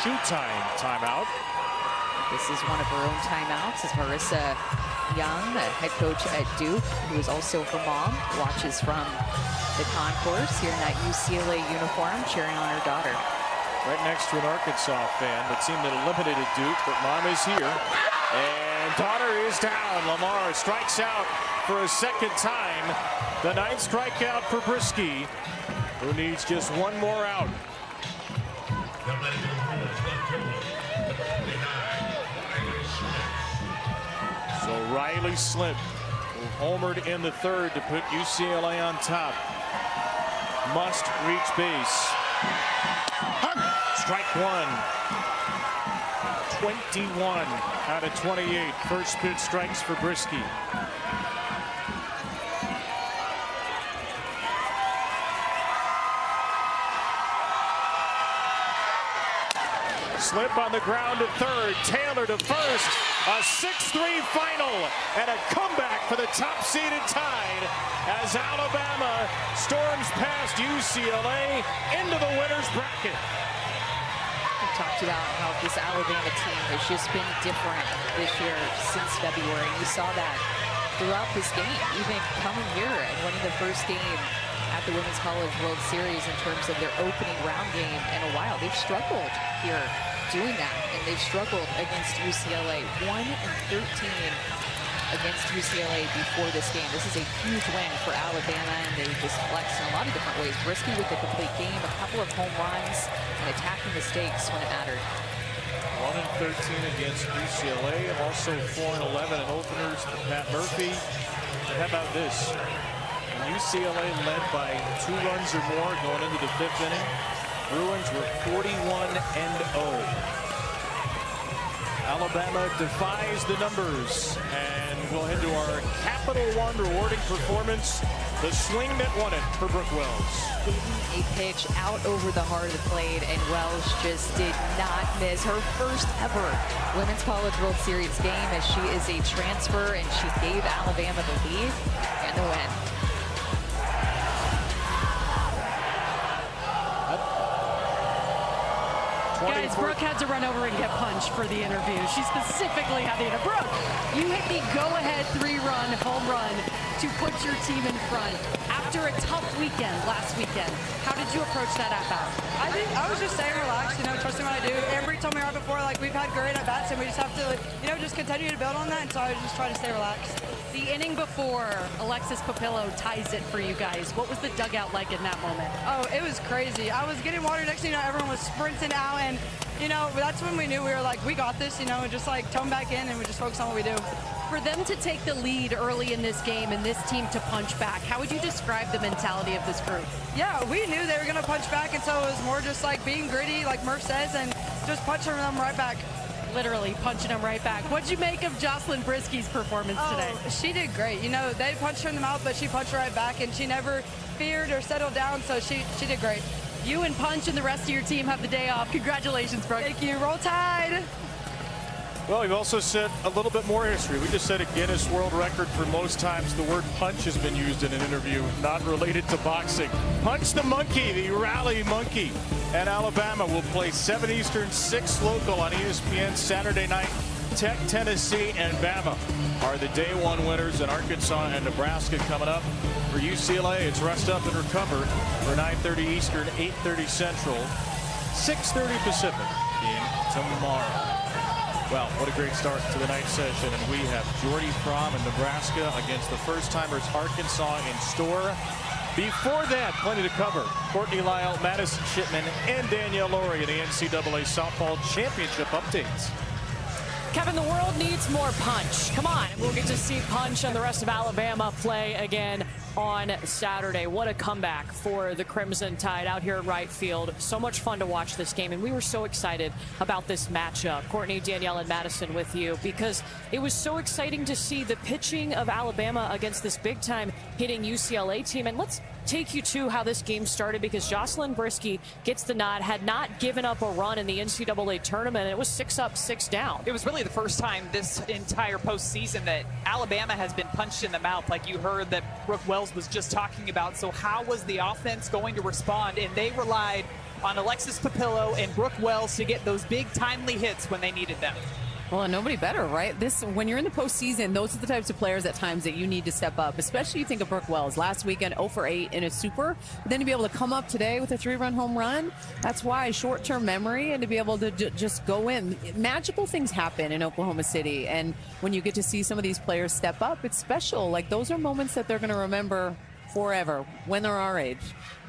shoe time timeout. This is one of her own timeouts as Marissa Young, the head coach at Duke, who is also her mom, watches from the concourse here in that UCLA uniform, cheering on her daughter. Right next to an Arkansas fan, the team that eliminated Duke, but mom is here. And daughter is down. Lamar strikes out for a second time. The 9th strikeout for Brisky, who needs just one more out. So Riley Slip, who homered in the 3rd to put UCLA on top, must reach base. Strike one. 21 out of 28. First pitch strikes for Brisky. Slip on the ground to 3rd. Taylor to 1st. A 6-3 final and a comeback for the top-seeded Tide as Alabama storms past UCLA into the winner's bracket. We talked about how this Alabama team has just been different this year since February. You saw that throughout this game, even coming here and winning the first game at the Women's College World Series in terms of their opening round game in a while. They've struggled here doing that, and they've struggled against UCLA. 1-13 against UCLA before this game. This is a huge win for Alabama, and they just flexed in a lot of different ways. Brisky with a complete game, a couple of home runs, and attacking the stakes when it mattered. 1-13 against UCLA, also 4-11 in openers for Pat Murphy. How about this? UCLA led by 2 runs or more going into the 5th inning. Bruins were 41-0. Alabama defies the numbers, and we'll head to our Capital One rewarding performance. The swing that won it for Brooke Wells. A pitch out over the heart of the plate, and Wells just did not miss her first ever Women's College World Series game, as she is a transfer, and she gave Alabama the lead and the win. Guys, Brooke had to run over and get punched for the interview. She specifically had to. Brooke, you hit the go-ahead 3-run home run to put your team in front after a tough weekend last weekend. How did you approach that at-bat? I think I was just staying relaxed, trusting what I do. Every time we were out before, we've had great at-bats, and we just have to, just continue to build on that, and so I just try to stay relaxed. The inning before, Alexis Papillo ties it for you guys. What was the dugout like in that moment? Oh, it was crazy. I was getting water. Next thing you know, everyone was sprinting out, and, that's when we knew we were like, we got this, and just tone back in, and we just focus on what we do. For them to take the lead early in this game and this team to punch back, how would you describe the mentality of this group? Yeah, we knew they were going to punch back, and so it was more just being gritty, like Murph says, and just punching them right back. Literally punching them right back. What'd you make of Jocelyn Brisky's performance today? She did great. They punched her in the mouth, but she punched right back, and she never feared or settled down, so she did great. You and Punch and the rest of your team have the day off. Congratulations, Brooke. Thank you. Roll Tide. Well, we've also set a little bit more history. We just set a Guinness World Record for most times the word punch has been used in an interview, not related to boxing. Punch the monkey, the rally monkey. And Alabama will play 7 Eastern, 6 local on ESPN Saturday night. Tech, Tennessee, and Bama are the day one winners, in Arkansas and Nebraska coming up. For UCLA, it's rest up and recover for 9:30 Eastern, 8:30 Central, 6:30 Pacific game tomorrow. Well, what a great start to the night session, and we have Jordy Fromm in Nebraska against the first-timers Arkansas in store. Before that, plenty to cover. Courtney Lyle, Madison Shipman, and Danielle Laurie in the NCAA Softball Championship updates. Kevin, the world needs more punch. Come on, we'll get to see Punch and the rest of Alabama play again on Saturday. What a comeback for the Crimson Tide out here at right field. So much fun to watch this game, and we were so excited about this matchup. Courtney, Danielle, and Madison with you, because it was so exciting to see the pitching of Alabama against this big-time hitting UCLA team. And let's take you to how this game started, because Jocelyn Brisky gets the nod, had not given up a run in the NCAA tournament, and it was 6 up, 6 down. It was really the first time this entire postseason that Alabama has been punched in the mouth, like you heard that Brooke Wells was just talking about. So how was the offense going to respond? And they relied on Alexis Papillo and Brooke Wells to get those big timely hits when they needed them. Well, nobody better, right? When you're in the postseason, those are the types of players at times that you need to step up, especially you think of Brooke Wells. Last weekend, 0 for 8 in a super. But then to be able to come up today with a 3-run home run, that's why short-term memory and to be able to just go in. Magical things happen in Oklahoma City. And when you get to see some of these players step up, it's special. Like, those are moments that they're going to remember forever when they're our age.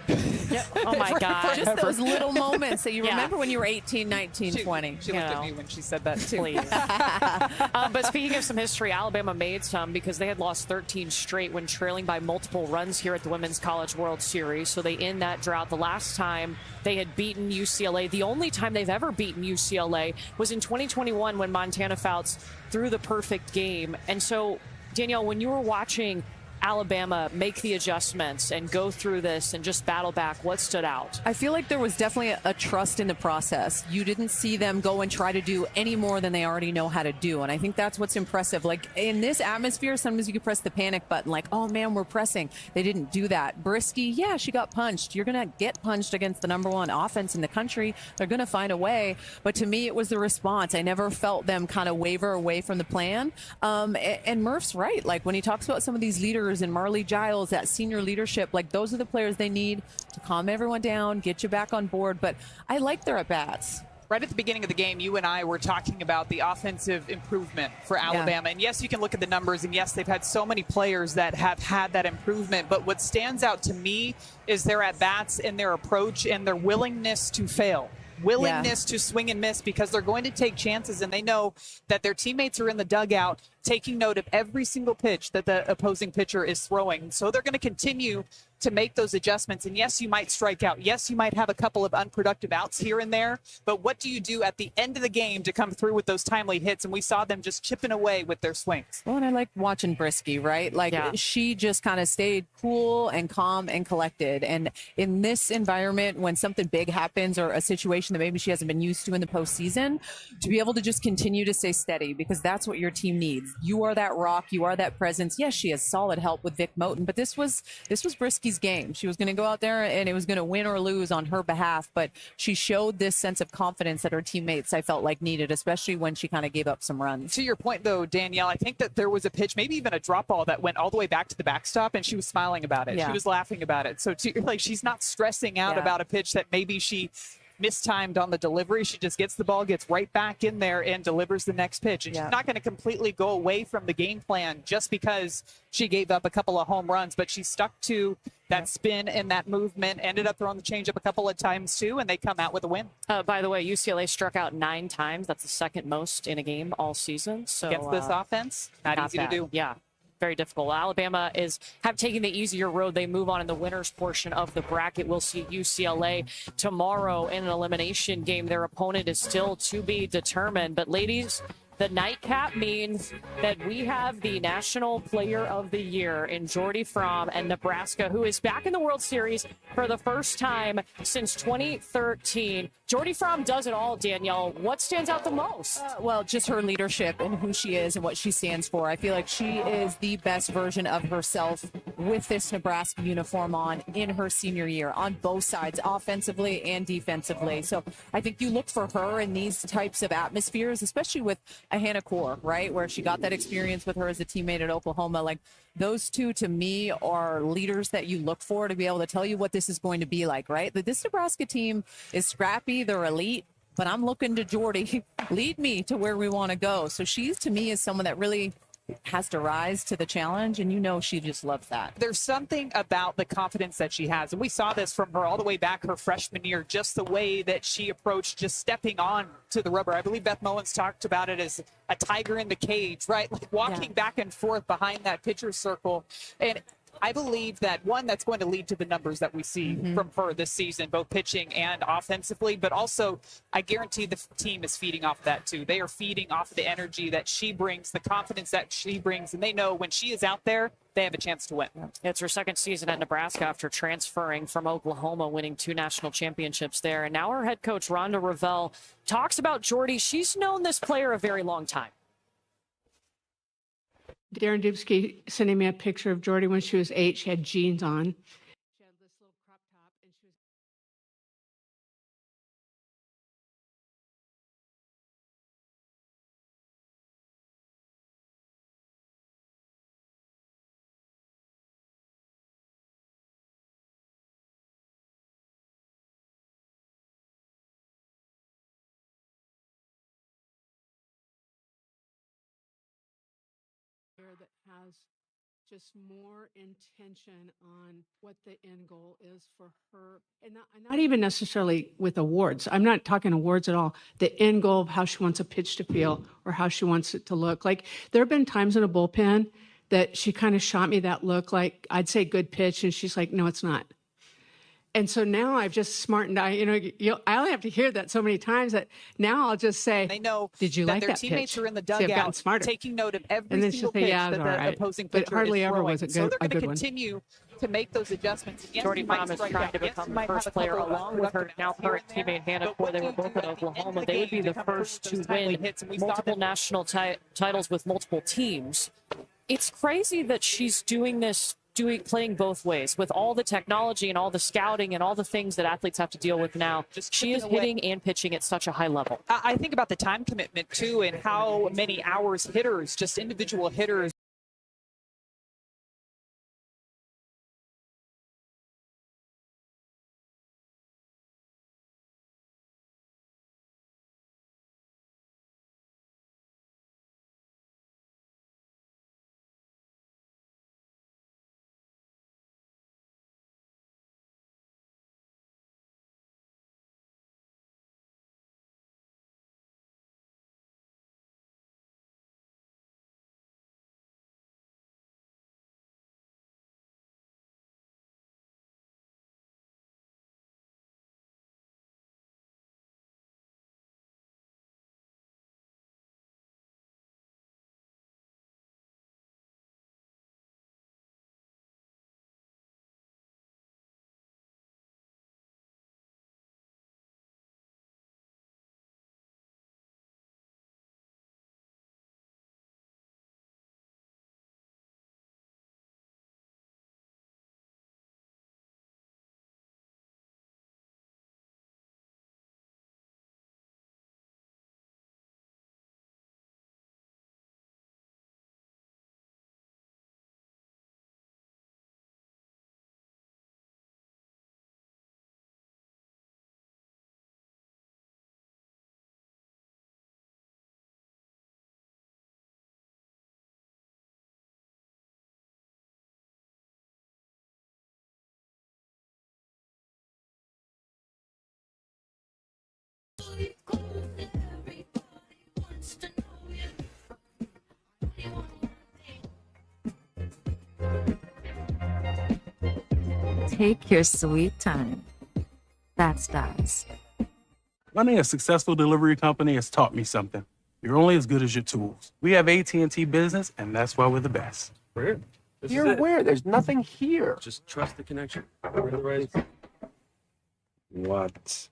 Yep. Oh, my God. Just those little moments that you remember when you were 18, 19, 20. She looked at me when she said that, too. Please. But speaking of some history, Alabama made some because they had lost 13 straight when trailing by multiple runs here at the Women's College World Series. So they end that drought. The last time they had beaten UCLA, the only time they've ever beaten UCLA was in 2021 when Montana Fouts threw the perfect game. And so, Danielle, when you were watching Alabama make the adjustments and go through this and just battle back, what stood out? I feel like there was definitely a trust in the process. You didn't see them go and try to do any more than they already know how to do. And I think that's what's impressive. Like, in this atmosphere, sometimes you can press the panic button, like, oh man, we're pressing. They didn't do that. Brisky, yeah, she got punched. You're going to get punched against the #1 offense in the country. They're going to find a way. But to me, it was the response. I never felt them kind of waver away from the plan. And Murph's right. Like, when he talks about some of these leaders and Marley Giles, that senior leadership, like, those are the players they need to calm everyone down, get you back on board. But I like their at-bats. Right at the beginning of the game, you and I were talking about the offensive improvement for Alabama. Yeah. And yes, you can look at the numbers, and yes, they've had so many players that have had that improvement. But what stands out to me is their at-bats and their approach and their willingness to fail. Willingness to swing and miss, because they're going to take chances, and they know that their teammates are in the dugout taking note of every single pitch that the opposing pitcher is throwing. So they're going to continue to make those adjustments. And yes, you might strike out. Yes, you might have a couple of unproductive outs here and there. But what do you do at the end of the game to come through with those timely hits? And we saw them just chipping away with their swings. Well, and I like watching Brisky, right? Like, she just kind of stayed cool and calm and collected. And in this environment, when something big happens or a situation that maybe she hasn't been used to in the postseason, to be able to just continue to stay steady, because that's what your team needs. You are that rock. You are that presence. Yes, she has solid help with Vic Moten, but this was Brisky's game. She was going to go out there and it was going to win or lose on her behalf, but she showed this sense of confidence that her teammates, I felt like, needed, especially when she kind of gave up some runs. To your point, though, Danielle, I think that there was a pitch, maybe even a drop ball, that went all the way back to the backstop, and she was smiling about it. She was laughing about it. So she's not stressing out about a pitch that maybe she mistimed on the delivery. She just gets the ball, gets right back in there, and delivers the next pitch. And she's not going to completely go away from the game plan just because she gave up a couple of home runs, but she stuck to that spin and that movement, ended up throwing the changeup a couple of times too, and they come out with a win. By the way, UCLA struck out 9 times. That's the second most in a game all season. So against this offense, not easy to do. Yeah. Very difficult. Alabama have taken the easier road. They move on in the winners portion of the bracket. We'll see UCLA tomorrow in an elimination game. Their opponent is still to be determined. But ladies, the nightcap means that we have the National Player of the Year in Jordy Fromm and Nebraska, who is back in the World Series for the first time since 2013. Jordy Fromm does it all, Danielle. What stands out the most? Well, just her leadership and who she is and what she stands for. I feel like she is the best version of herself with this Nebraska uniform on in her senior year, on both sides, offensively and defensively. So I think you look for her in these types of atmospheres, especially with a Hannah Core, right, where she got that experience with her as a teammate at Oklahoma. Like, those two, to me, are leaders that you look for to be able to tell you what this is going to be like, right? This Nebraska team is scrappy, they're elite, but I'm looking to Jordy, lead me to where we want to go. So she's, to me, is someone that really has to rise to the challenge, and you know she just loves that. There's something about the confidence that she has, and we saw this from her all the way back her freshman year, just the way that she approached just stepping on to the rubber. I believe Beth Mullins talked about it as a tiger in the cage, right? Like walking back and forth behind that pitcher's circle. And I believe that, one, that's going to lead to the numbers that we see from her this season, both pitching and offensively. But also, I guarantee the team is feeding off that too. They are feeding off the energy that she brings, the confidence that she brings, and they know when she is out there, they have a chance to win. It's her second season at Nebraska after transferring from Oklahoma, winning 2 national championships there. And now her head coach, Rhonda Revelle, talks about Jordy. She's known this player a very long time. Darren Dubsky sending me a picture of Jordy when she was 8. She had jeans on. that has just more intention on what the end goal is for her. And not even necessarily with awards. I'm not talking awards at all. The end goal of how she wants a pitch to feel or how she wants it to look. Like there have been times in a bullpen that she kind of shot me that look like I'd say good pitch. And she's like, no, it's not. And so now I've just smartened. I only have to hear that so many times that now I'll just say, They know did you that like their that teammates pitch? are in the See, I've gotten dugout smarter. taking note of every And then single she'll say, pitch yeah, that it was all the right. opposing But pitcher hardly is ever throwing. was it So good, they're a going to good one. continue to make those adjustments. Yes, Jordy he might Mom is strike trying out. to Yes, become he the might have first a player, couple of along with her productive now outs here current and there. teammate Hannah But Poore. what They do were you both do at at the end of Oklahoma. the They would game be the convert first to those timely win hits? And we saw multiple them. national titles with multiple teams. It's crazy that she's doing this, playing both ways with all the technology and all the scouting and all the things that athletes have to deal with now. She is hitting and pitching at such a high level. I think about the time commitment too, and how many hours hitters, just individual hitters, Take your sweet time. That's Dice. Running a successful delivery company has taught me something. You're only as good as your tools. We have AT&T Business, and that's why we're the best. Weird. You're where? There's nothing here. Just trust the connection. We're the right. What?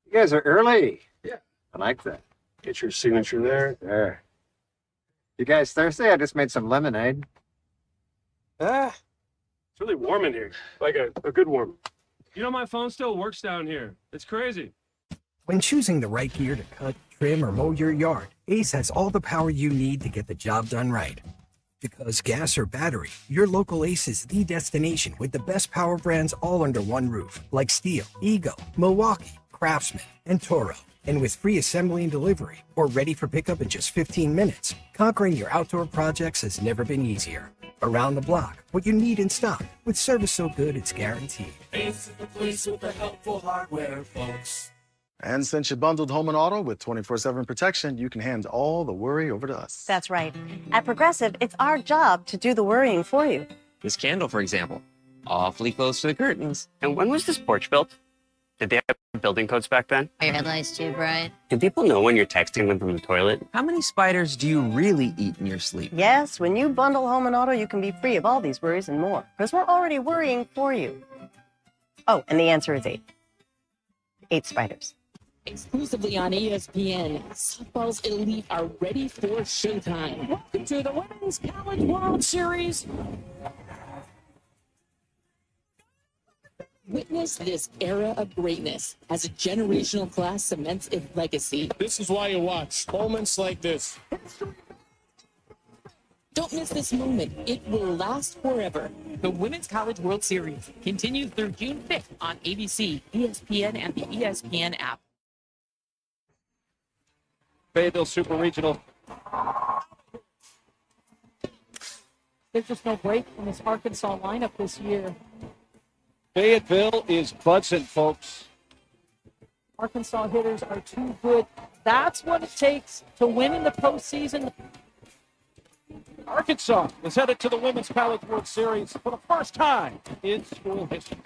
You guys are early. Yeah. I like that. Get your signature there. There. You guys thirsty? I just made some lemonade. It's really warm in here. Like a good warm. You know, my phone still works down here. It's crazy. When choosing the right gear to cut, trim, or mow your yard, Ace has all the power you need to get the job done right. Because gas or battery, your local Ace is the destination with the best power brands all under one roof, like Steel, Ego, Milwaukee, Craftsman, and Toro. And with free assembly and delivery, or ready for pickup in just 15 minutes, conquering your outdoor projects has never been easier. Around the block, what you need in stock, with service so good it's guaranteed. Ace is the place with the helpful hardware, folks. And since you bundled home and auto with 24/7 protection, you can hand all the worry over to us. That's right. At Progressive, it's our job to do the worrying for you. This candle, for example, awfully close to the curtains. And when was this porch built? Did they have building codes back then? Are your headlights too bright? Do people know when you're texting them from the toilet? How many spiders do you really eat in your sleep? Yes, when you bundle home and auto, you can be free of all these worries and more. Because we're already worrying for you. Oh, and the answer is 8. 8 spiders. Exclusively on ESPN, softball's elite are ready for showtime. Welcome to the Women's College World Series. Witness this era of greatness as a generational class cements its legacy. This is why you watch moments like this. Don't miss this moment. It will last forever. The Women's College World Series continues through June 5th on ABC, ESPN, and the ESPN app. Fayetteville Super Regional. There's just no break in this Arkansas lineup this year. Fayetteville is buzzing, folks. Arkansas hitters are too good. That's what it takes to win in the postseason. Arkansas is headed to the Women's College World Series for the first time in school history.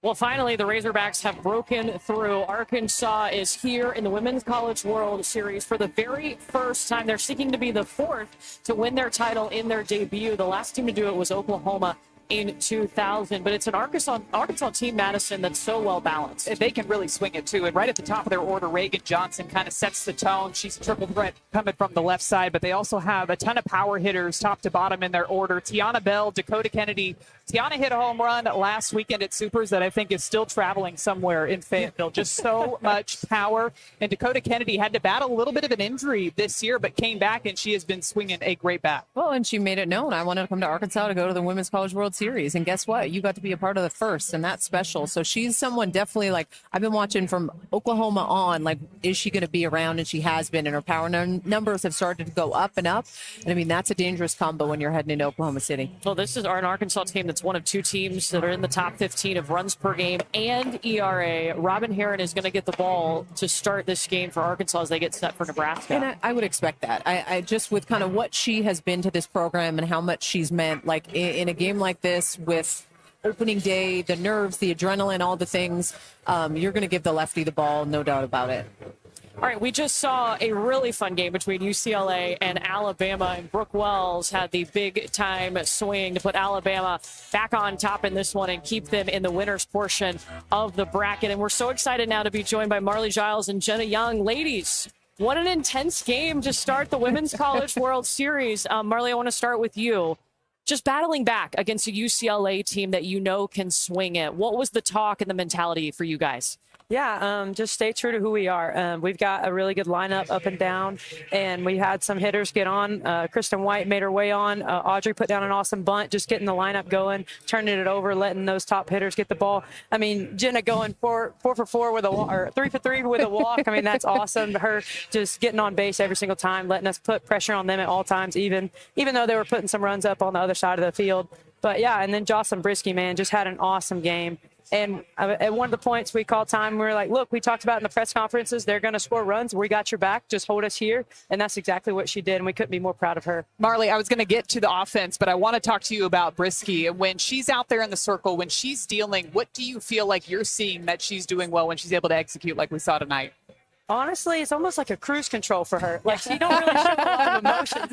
Well, finally, the Razorbacks have broken through. Arkansas is here in the Women's College World Series for the very first time. They're seeking to be the fourth to win their title in their debut. The last team to do it was Oklahoma in 2000, but it's an Arkansas team, Madison, that's so well balanced. They can really swing it too. And right at the top of their order, Reagan Johnson kind of sets the tone. She's a triple threat coming from the left side, but they also have a ton of power hitters top to bottom in their order. Tiana Bell, Dakota Kennedy. Tiana hit a home run last weekend at Supers that I think is still traveling somewhere in Fayetteville. Just so much power. And Dakota Kennedy had to battle a little bit of an injury this year, but came back, and she has been swinging a great bat. Well, and she made it known. I wanted to come to Arkansas to go to the Women's College World Series. And guess what? You got to be a part of the first, and that's special. So she's someone definitely, like, I've been watching from Oklahoma on, like, is she going to be around? And she has been, and her power numbers have started to go up and up. And I mean, that's a dangerous combo when you're heading into Oklahoma City. Well, this is an Arkansas team that's one of two teams that are in the top 15 of runs per game and ERA. Robin Heron is going to get the ball to start this game for Arkansas as they get set for Nebraska. And I would expect that. I just, with kind of what she has been to this program and how much she's meant, like in a game like this with opening day, the nerves, the adrenaline, all the things, you're going to give the lefty the ball, no doubt about it. All right, we just saw a really fun game between UCLA and Alabama, and Brooke Wells had the big-time swing to put Alabama back on top in this one and keep them in the winner's portion of the bracket. And we're so excited now to be joined by Marley Giles and Jenna Young. Ladies, what an intense game to start the Women's College World Series. Marley, I want to start with you. Just battling back against a UCLA team that you know can swing it. What was the talk and the mentality for you guys? Yeah, just stay true to who we are. We've got a really good lineup up and down, and we had some hitters get on. Kristen White made her way on. Audrey put down an awesome bunt, just getting the lineup going, turning it over, letting those top hitters get the ball. I mean, Jenna going 4 for 4 with a walk, or 3 for 3 with a walk. I mean, that's awesome. Her just getting on base every single time, letting us put pressure on them at all times, even though they were putting some runs up on the other side of the field. But yeah, and then Jocelyn Brisky, man, just had an awesome game. And at one of the points we called time, we were like, look, we talked about in the press conferences, they're going to score runs. We got your back. Just hold us here. And that's exactly what she did. And we couldn't be more proud of her. Marley, I was going to get to the offense, but I want to talk to you about Brisky. When she's out there in the circle, when she's dealing, what do you feel like you're seeing that she's doing well when she's able to execute like we saw tonight? Honestly, it's almost like a cruise control for her. Like, she don't really show a lot of emotions.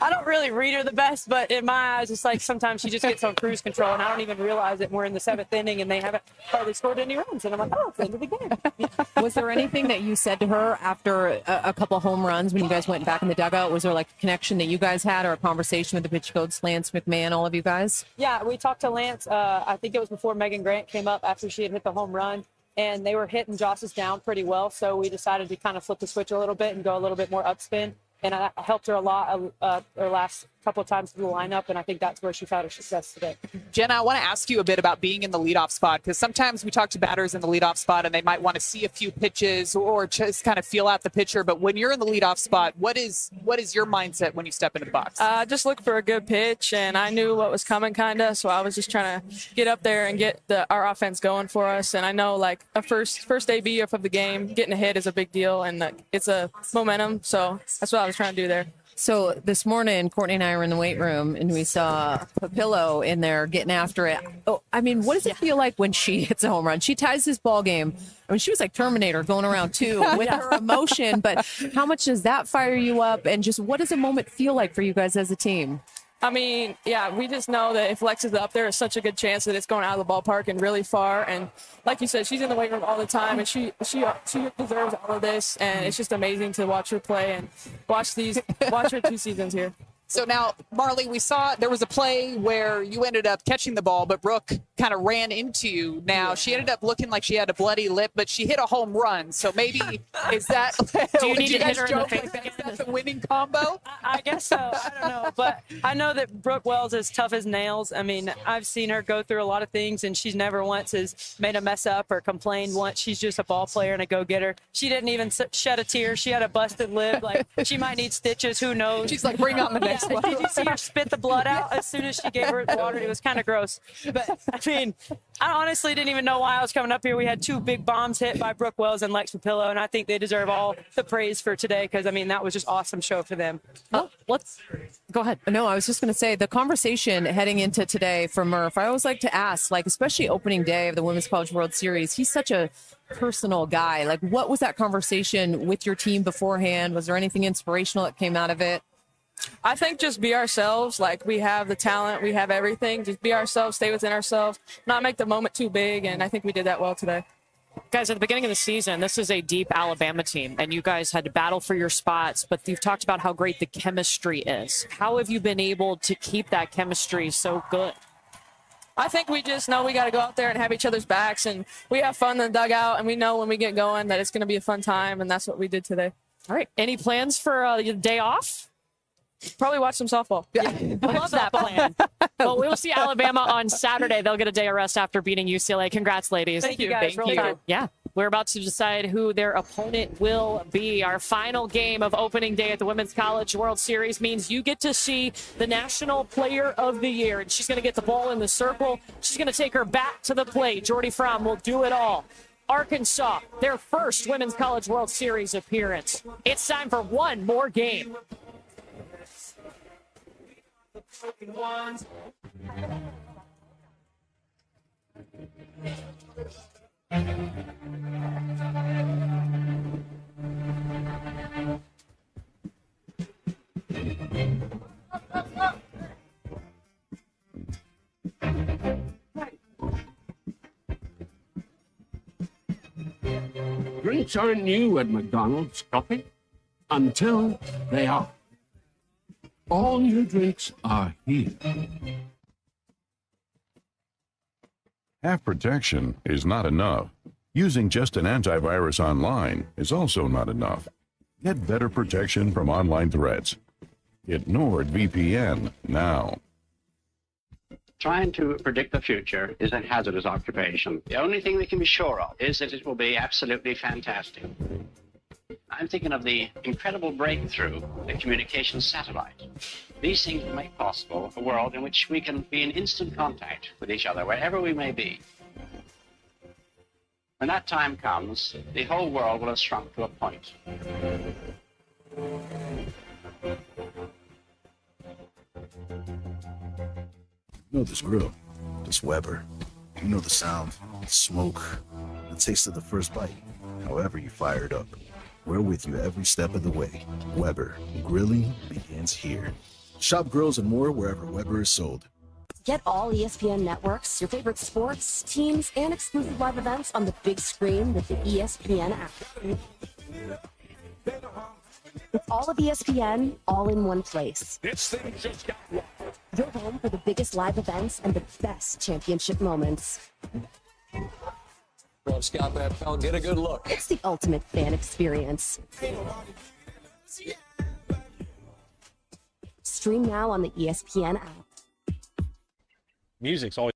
I don't really read her the best, but in my eyes, it's like sometimes she just gets on cruise control, and I don't even realize it. We're in the 7th inning, and they haven't hardly scored any runs. And I'm like, oh, it's the end of the game. Was there anything that you said to her after a couple home runs when you guys went back in the dugout? Was there like a connection that you guys had or a conversation with the pitch coach, Lance McMahon, all of you guys? Yeah, we talked to Lance. I think it was before Megan Grant came up after she had hit the home run. And they were hitting Joss's down pretty well, so we decided to kind of flip the switch a little bit and go a little bit more upspin. And I helped her a lot her last couple of times through the lineup, and I think that's where she found her success today. Jenna, I want to ask you a bit about being in the leadoff spot, because sometimes we talk to batters in the leadoff spot and they might want to see a few pitches or just kind of feel out the pitcher. But when you're in the leadoff spot, what is your mindset when you step into the box? Just look for a good pitch, and I knew what was coming kind of, so I was just trying to get up there and get our offense going for us. And I know like a first debut of the game, getting a hit is a big deal, and it's a momentum, so that's what I was trying to do there. So this morning, Courtney and I were in the weight room, and we saw Papillo in there getting after it. Oh, I mean, what does it feel like when she hits a home run? She ties this ball game. I mean, she was like Terminator going around too with her emotion. But how much does that fire you up? And just what does a moment feel like for you guys as a team? I mean, yeah, we just know that if Lex is up there, it's such a good chance that it's going out of the ballpark and really far. And like you said, she's in the weight room all the time, and she deserves all of this. And it's just amazing to watch her play and watch her 2 seasons here. So now, Marley, we saw there was a play where you ended up catching the ball, but Brooke kind of ran into you. Now, she ended up looking like she had a bloody lip, but she hit a home run. So maybe, is that, Do you need to hit her in the face like again? that's a winning combo? I guess so. I don't know. But I know that Brooke Wells is tough as nails. I mean, I've seen her go through a lot of things, and she's never once has made a mess up or complained once. She's just a ball player and a go-getter. She didn't even shed a tear. She had a busted lip. Like, she might need stitches. Who knows? She's like, bring on the next one. Did you see her spit the blood out as soon as she gave her the water? It was kind of gross. But, I mean, I honestly didn't even know why I was coming up here. We had 2 big bombs hit by Brooke Wells and Lex Papillo, and I think they deserve all the praise for today because, I mean, that was just awesome show for them. Let's go ahead. No, I was just going to say the conversation heading into today for Murph, I always like to ask, like, especially opening day of the Women's College World Series, he's such a personal guy. Like, what was that conversation with your team beforehand? Was there anything inspirational that came out of it? I think just be ourselves. Like, we have the talent, we have everything. Just be ourselves, stay within ourselves, not make the moment too big, and I think we did that well today. Guys, at the beginning of the season, this is a deep Alabama team, and you guys had to battle for your spots, but you've talked about how great the chemistry is. How have you been able to keep that chemistry so good? I think we just know we got to go out there and have each other's backs, and we have fun in the dugout, and we know when we get going that it's going to be a fun time, and that's what we did today. All right. Any plans for your day off? Probably watch some softball. Yeah. I love that plan. Well, we'll see Alabama on Saturday. They'll get a day of rest after beating UCLA. Congrats, ladies. Thank you, guys. Thank you. Yeah. We're about to decide who their opponent will be. Our final game of opening day at the Women's College World Series means you get to see the National Player of the Year. And she's going to get the ball in the circle. She's going to take her back to the plate. Jordy Fromm will do it all. Arkansas, their first Women's College World Series appearance. It's time for one more game. Drinks aren't new at McDonald's, coffee, until they are. All new drinks are here. Half protection is not enough. Using just an antivirus online is also not enough. Get better protection from online threats. Get NordVPN now. Trying to predict the future is a hazardous occupation. The only thing we can be sure of is that it will be absolutely fantastic. I'm thinking of the incredible breakthrough, the communication satellite. These things will make possible a world in which we can be in instant contact with each other, wherever we may be. When that time comes, the whole world will have shrunk to a point. You know this grill, this Weber. You know the sound, the smoke, the taste of the first bite. However you fire it up, we're with you every step of the way. Weber, grilling begins here. Shop grills and more wherever Weber is sold. Get all ESPN networks, your favorite sports, teams, and exclusive live events on the big screen with the ESPN app. It's all of ESPN, all in one place. This thing just got wild. You're home for the biggest live events and the best championship moments. Well, Scott that fella, get a good look. It's the ultimate fan experience. Stream now on the ESPN app. Music's always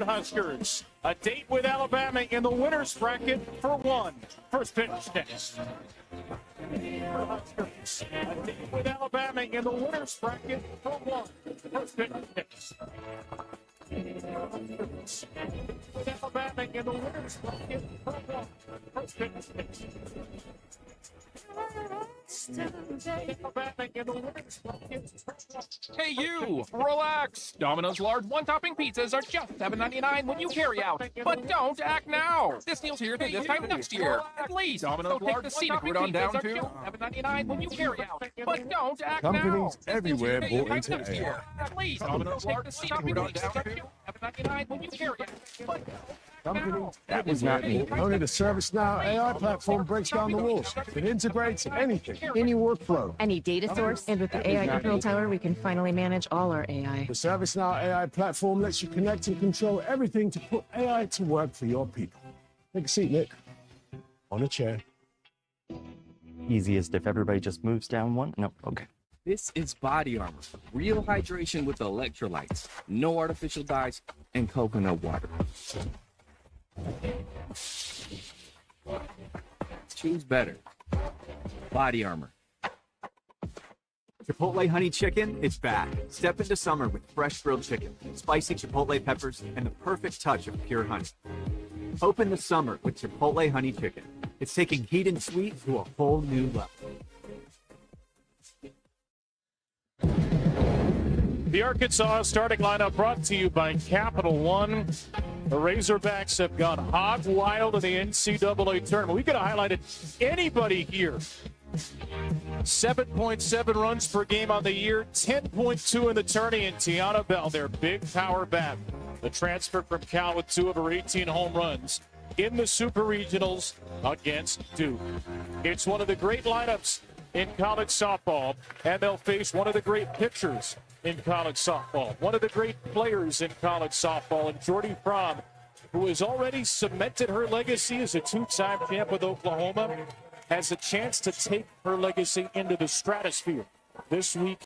Huskers, a date with Alabama in the winner's bracket for one. First pitch next. Huskers, a date with Alabama in the winner's bracket for one. First pitch next. With Alabama in the winner's bracket for one. First pitch next. Hey you! Relax! Domino's large one-topping pizzas are just $7.99 when you carry out. But don't act now! This deal's here through this time next year. At least! Domino's large one-topping pizzas are just $7.99 when you carry out. But don't act now! Companies everywhere bought into AI. At least! Domino's large one-topping pizzas are just $7.99 when you carry out. But That was not me. Only the ServiceNow AI platform breaks down the rules. It integrates anything, any workflow. Any data source, and with the AI Control Tower, we can finally manage all our AI. The ServiceNow AI platform lets you connect and control everything to put AI to work for your people. Take a seat, Nick. On a chair. Easiest if everybody just moves down one? No, okay. This is Body Armor. Real hydration with electrolytes, no artificial dyes, and coconut water. Choose better. Body Armor. Chipotle honey chicken is back. Step into summer with fresh grilled chicken, spicy chipotle peppers, and the perfect touch of pure honey. Open the summer with Chipotle honey chicken. It's taking heat and sweet to a whole new level. The Arkansas starting lineup brought to you by Capital One. The Razorbacks have gone hog wild in the NCAA tournament. We could have highlighted anybody here. 7.7 runs per game on the year, 10.2 in the tourney, and Tiana Bell, their big power bat. The transfer from Cal with 2 of her 18 home runs in the Super Regionals against Duke. It's one of the great lineups in college softball, and they'll face one of the great pitchers in college softball, one of the great players in college softball, and Jordy Fromm, who has already cemented her legacy as a 2-time champ with Oklahoma, has a chance to take her legacy into the stratosphere this week